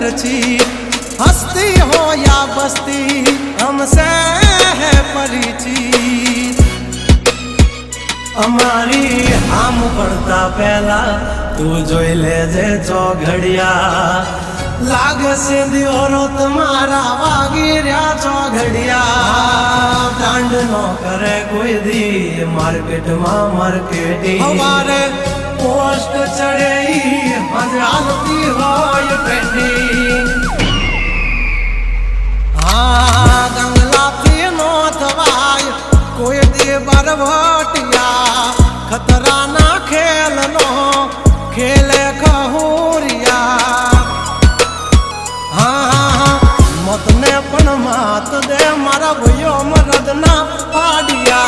खर्ची हस्ती हो या बस्ती हमसे है परिचित अमारी आम पड़ता पहला तू जोई लेजे चौघड़िया लाग सिंधियोरो तुम्हारा वागी रहा चौघड़िया कांड नो करे कोई दी मार्केट मार्केटी हमारे पोस्ट चढ़े मजालती हो ये ट्रेंडिंग हाँ गंगला थी नो थवाय कोई दी बरवटिया खतरा ना खेल नो खेले खहूरिया हाँ मत ने पण मात दे मारा भैयो मरद ना पाडिया।